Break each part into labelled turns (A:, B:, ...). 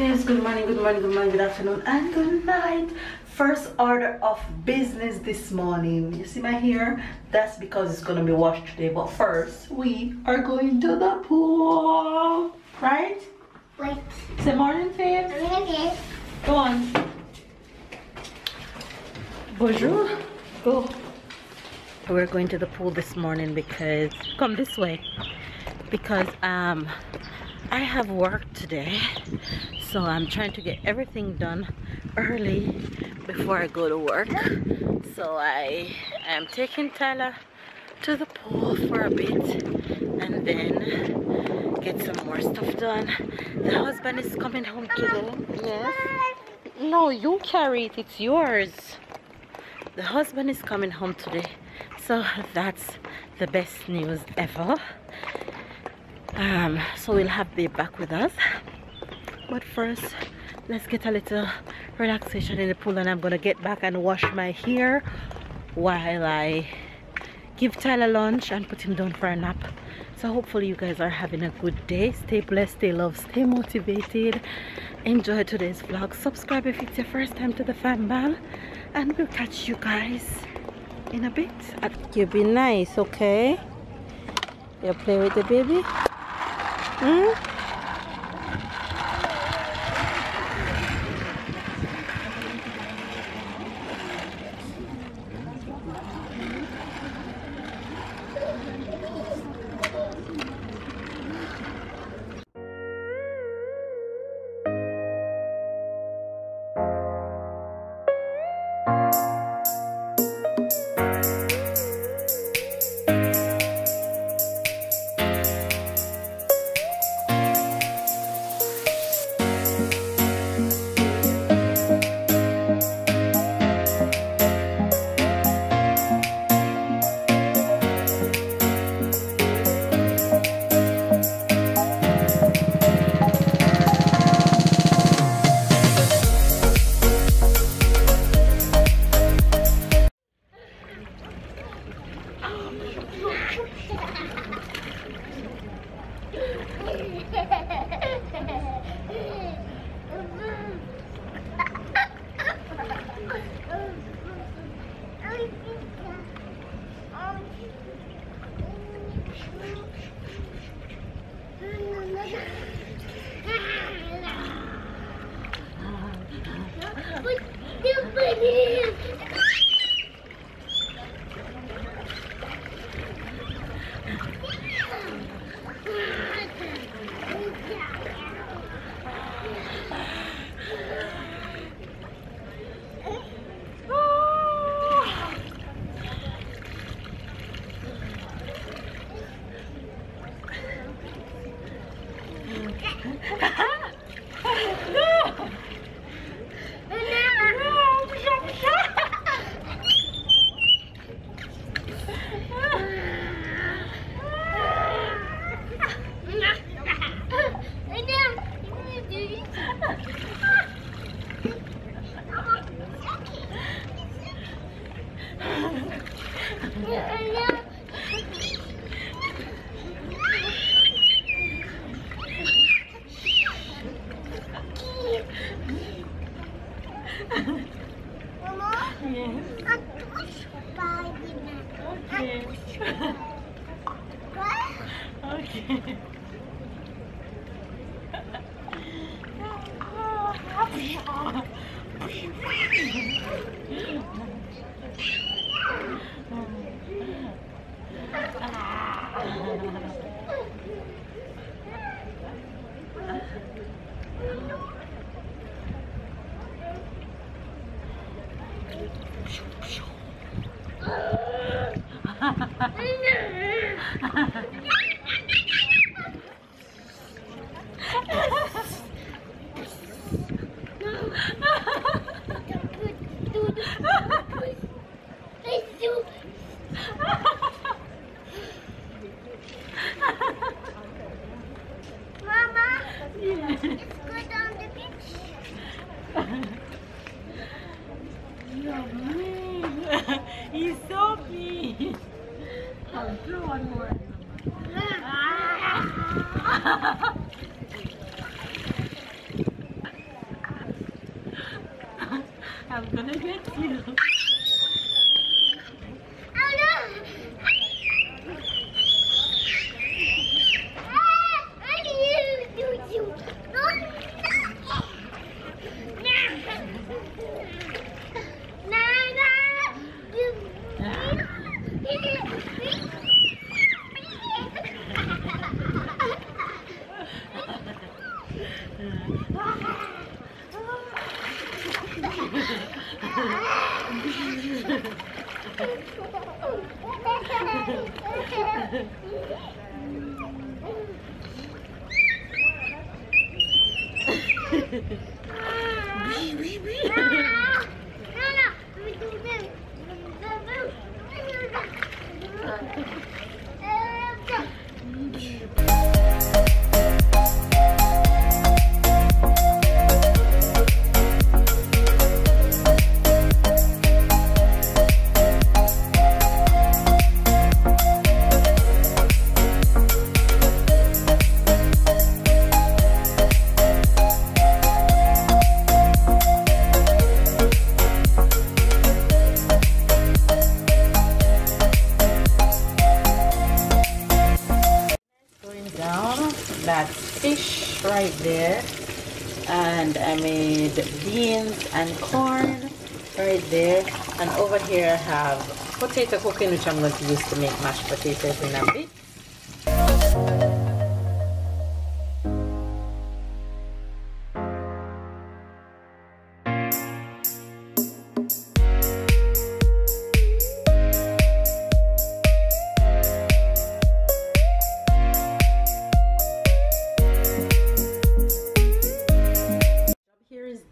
A: faves, good morning, good morning, good morning, good afternoon, and good night. First order of business this morning. You see my hair? That's because it's gonna be washed today. But first, we are going to the pool, right?
B: Wait.
A: Say morning, faves.
B: Okay.
A: Go on. Bonjour. Go. We're going to the pool this morning because come this way. Because I have work today, so I'm trying to get everything done early before I go to work. So I am taking Tyler to the pool for a bit and then get some more stuff done. The husband is coming home today. Yes. No, you carry it, it's yours. The husband is coming home today, so that's the best news ever. So we'll have Babe back with us, but first let's get a little relaxation in the pool, and I'm gonna get back and wash my hair while I give Tyler lunch and put him down for a nap. So hopefully you guys are having a good day. Stay blessed, stay loved, stay motivated. Enjoy today's vlog. Subscribe if it's your first time to the fam ball, and we'll catch you guys in a bit. You be nice, okay? You play with the baby.
C: He's so mean. I'll do one more. gonna get you.
A: That fish right there, and I made beans and corn right there, and over here I have potato cooking, which I'm going to use to make mashed potatoes in a bit.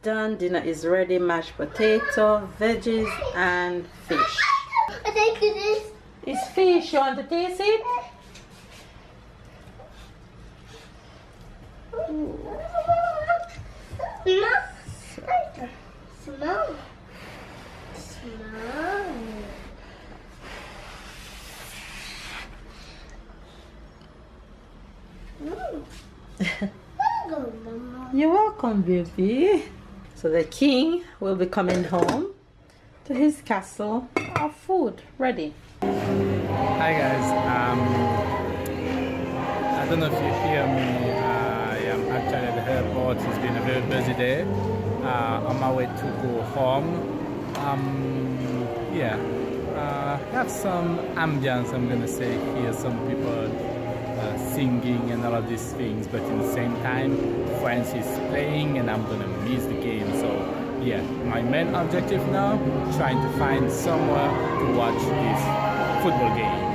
A: Done, dinner is ready. Mashed potato, veggies, and fish.
B: I think it is.
A: It's fish. You want to taste it?
B: Smell. Smell.
A: You're welcome, baby. So the king will be coming home to his castle of food ready.
D: Hi guys, I don't know if you hear me. I am actually at the airport. It's been a very busy day. On my way to go home. Yeah, have some ambience, I'm gonna say, hear some people singing and all of these things, but in the same time France is playing and I'm gonna miss the game. So yeah, my main objective now, trying to find somewhere to watch this football game.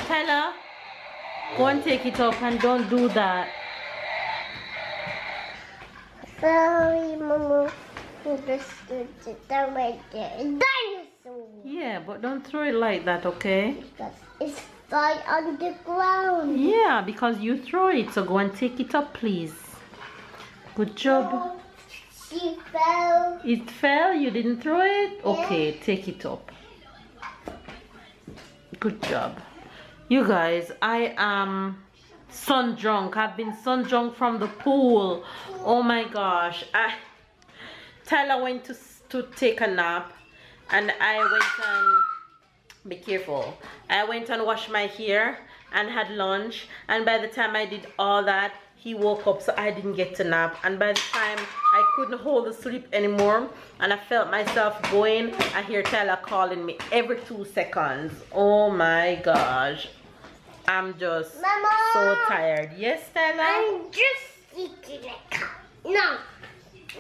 A: Tyler, go and take it up and don't do that.
B: Sorry, Mama. Dinosaur.
A: Yeah, but don't throw it like that, okay?
B: Because it's right on the ground.
A: Yeah, because you throw it, so go and take it up, please. Good job.
B: Oh, she fell.
A: It fell? You didn't throw it? Okay, take it up. Good job. You guys, I am sun drunk. I've been sun drunk from the pool. Oh my gosh. Tyler went to take a nap, and I went and be careful. I went and washed my hair and had lunch, and by the time I did all that, he woke up, so I didn't get to nap. And by the time I couldn't hold the sleep anymore, and I felt myself going, I hear Tyler calling me every 2 seconds. Oh my gosh, I'm just so tired. Yes, Tyler?
B: I'm just eating it. No.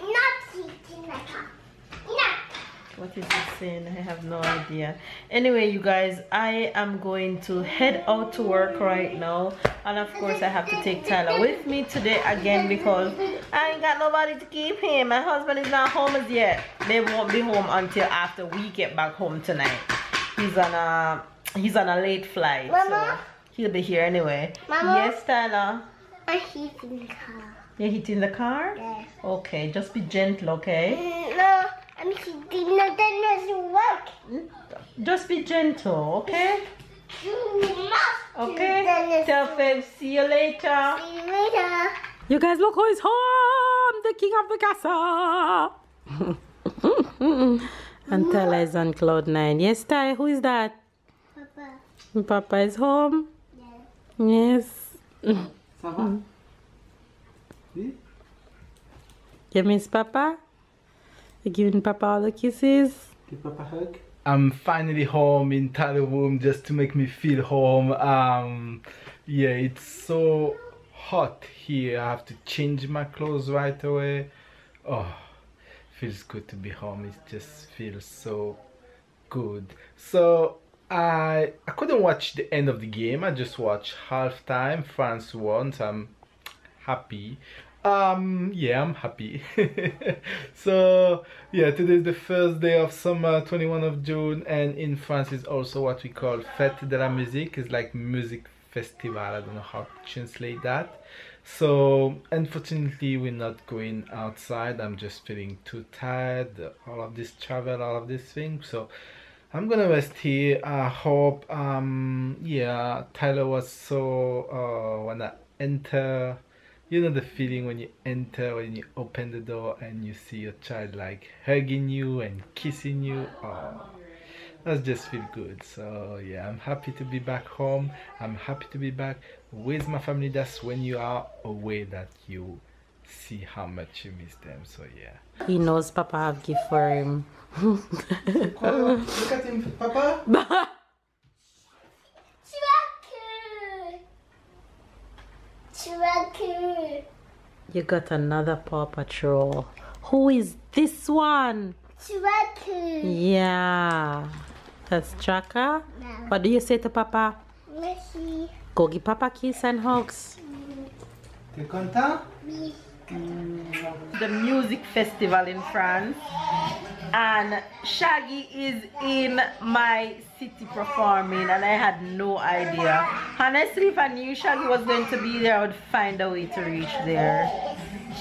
B: Not eating the car. Not.
A: What is it saying? I have no idea. Anyway, you guys, I am going to head out to work right now. And of course, I have to take Tyler with me today again because I ain't got nobody to keep him. My husband is not home as yet. They won't be home until after we get back home tonight. He's on a late flight.
B: Mama?
A: So he'll be here anyway.
B: Mama?
A: Yes, Tyler?
B: I'm hitting the car.
A: You're hitting the car?
B: Yes.
A: Okay, just be gentle, okay?
B: No, I'm hitting the doesn't work.
A: Just be gentle, okay?
B: You must
A: Okay? Tell Faith, see you later.
B: See you later.
A: You guys, look who is home! The king of the castle! And Tyler is on cloud 9. Yes, Ty, who is that?
B: Papa.
A: Papa is home?
B: Yes.
A: Yes.
D: Ça va? Oui?
A: You miss Papa? You giving Papa all the kisses?
D: Give Papa a hug. I'm finally home in Tyler's room just to make me feel home. Yeah, it's so hot here. I have to change my clothes right away. Oh, feels good to be home. It just feels so good. So I couldn't watch the end of the game. I just watched halftime. France won, so I'm happy. Yeah, I'm happy. So yeah, today is the first day of summer, 21 of June, and in France is also what we call Fête de la Musique. It's like music festival. I don't know how to translate that. So unfortunately we're not going outside. I'm just feeling too tired, all of this travel, all of this thing. So I'm gonna rest here. I hope yeah, Tyler was so when I enter, you know the feeling when you enter, when you open the door and you see your child like hugging you and kissing you. Oh, that just feel good. So yeah, I'm happy to be back home. I'm happy to be back with my family. That's when you are away that you see how much you miss them. So yeah,
A: He knows Papa have gift for him.
D: look at him, Papa.
B: Trucker.
A: You got another Paw Patrol. Who is this one?
B: Trucker.
A: Yeah, that's Chaka.
B: No.
A: What do you say to Papa?
B: Merci.
A: Go give Papa kiss and hugs.
D: T'es content?
B: Oui.
A: The music festival in France, and Shaggy is in my city performing, and I had no idea. Honestly, if I knew Shaggy was going to be there, I would find a way to reach there.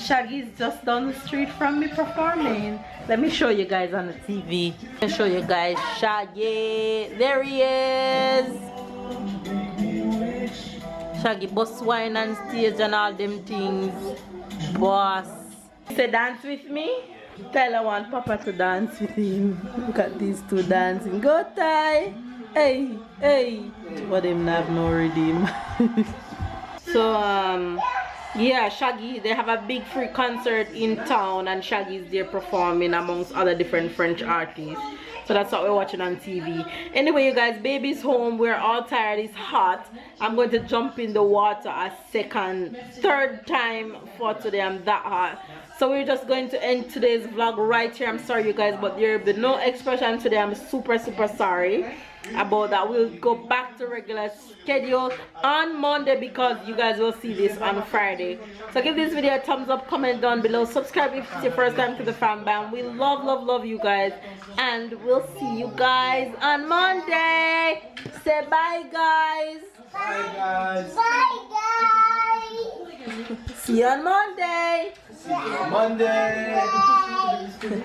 A: Shaggy's just down the street from me performing. Let me show you guys on the TV. Let me show you guys Shaggy. There he is. Shaggy bust wine on stage and all them things. Boss. Say dance with me. Tyler want Papa to dance with him. Look at these two dancing. Go Ty. Hey, hey. But them have no redeem. So yeah, Shaggy, they have a big free concert in town and Shaggy is there performing amongst other different French artists. So that's what we're watching on TV. Anyway, you guys, baby's home. We're all tired. It's hot. I'm going to jump in the water a third time for today. I'm that hot. So we're just going to end today's vlog right here. I'm sorry, you guys, but there will be no expression today. I'm super sorry about that. We'll go back to regular schedule on Monday because you guys will see this on Friday. So give this video a thumbs up, comment down below, subscribe if it's your first time to the fam bam. We love you guys, and we'll see you guys on Monday. Say bye guys.
D: Bye guys.
B: Bye, guys.
A: See you on Monday.
D: See you on Monday.
B: Bye.